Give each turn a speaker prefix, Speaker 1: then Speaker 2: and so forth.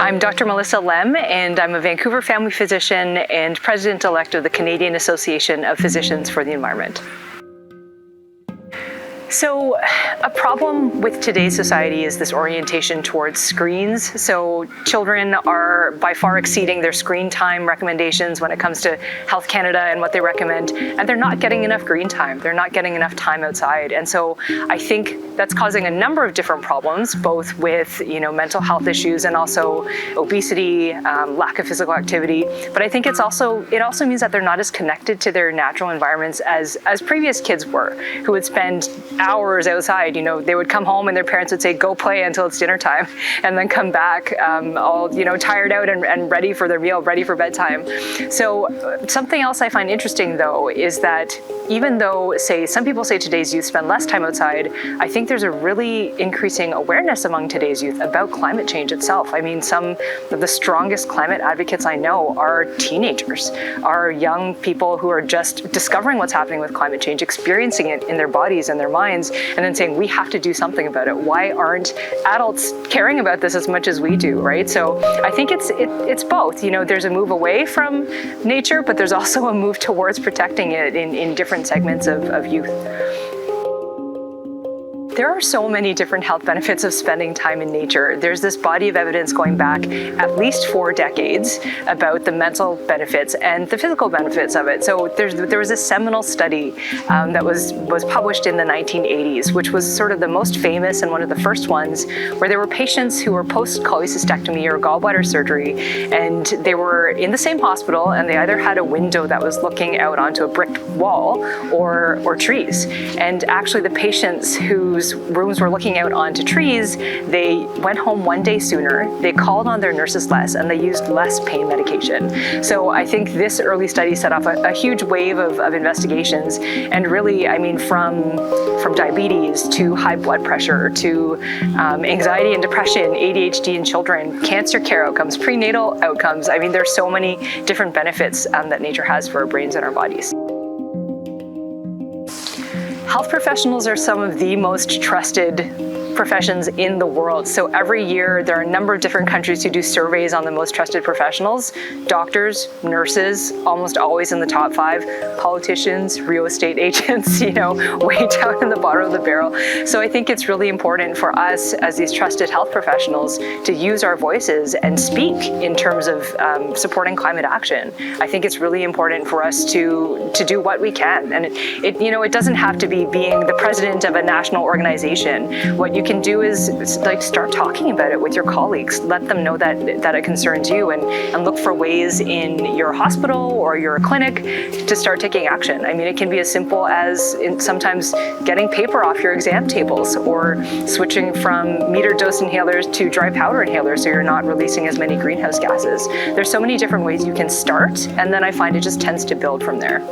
Speaker 1: I'm Dr. Melissa Lem, and I'm a Vancouver family physician and president-elect of the Canadian Association of Physicians for the Environment. So a problem with today's society is this orientation towards screens. So children are by far exceeding their screen time recommendations when it comes to Health Canada and what they recommend, and they're not getting enough green time. They're not getting enough time outside. And so I think that's causing a number of different problems, both with mental health issues and also obesity, lack of physical activity. But I think it also means that they're not as connected to their natural environments as previous kids were, who would spend hours outside. They would come home and their parents would say, go play until it's dinner time, and then come back all tired out and ready for their meal, ready for bedtime. So something else I find interesting, though, is that even though, some people say today's youth spend less time outside, I think there's a really increasing awareness among today's youth about climate change itself. I mean, some of the strongest climate advocates I know are teenagers, are young people who are just discovering what's happening with climate change, experiencing it in their bodies and their minds, and then saying, we have to do something about it. Why aren't adults caring about this as much as we do, right? So I think it's both. There's a move away from nature, but there's also a move towards protecting it in different segments of youth. There are so many different health benefits of spending time in nature. There's this body of evidence going back at least 4 decades about the mental benefits and the physical benefits of it. So there was a seminal study that was published in the 1980s, which was sort of the most famous and one of the first ones, where there were patients who were post-cholecystectomy or gallbladder surgery, and they were in the same hospital, and they either had a window that was looking out onto a brick wall or trees. And actually the patients whose rooms were looking out onto trees, they went home one day sooner, they called on their nurses less, and they used less pain medication. So I think this early study set off a huge wave of investigations, and really, I mean, from diabetes to high blood pressure to anxiety and depression, ADHD in children, cancer care outcomes, prenatal outcomes. I mean, there's so many different benefits that nature has for our brains and our bodies. Health professionals are some of the most trusted professions in the world. So every year there are a number of different countries who do surveys on the most trusted professionals. Doctors, nurses, almost always in the top 5. Politicians, real estate agents, way down in the bottom of the barrel. So I think it's really important for us as these trusted health professionals to use our voices and speak in terms of supporting climate action. I think it's really important for us to do what we can. And it doesn't have to be being the president of a national organization. What you can do is start talking about it with your colleagues. Let them know that it concerns you, and look for ways in your hospital or your clinic to start taking action. I mean, it can be as simple as sometimes getting paper off your exam tables, or switching from meter dose inhalers to dry powder inhalers so you're not releasing as many greenhouse gases. There's so many different ways you can start, and then I find it just tends to build from there.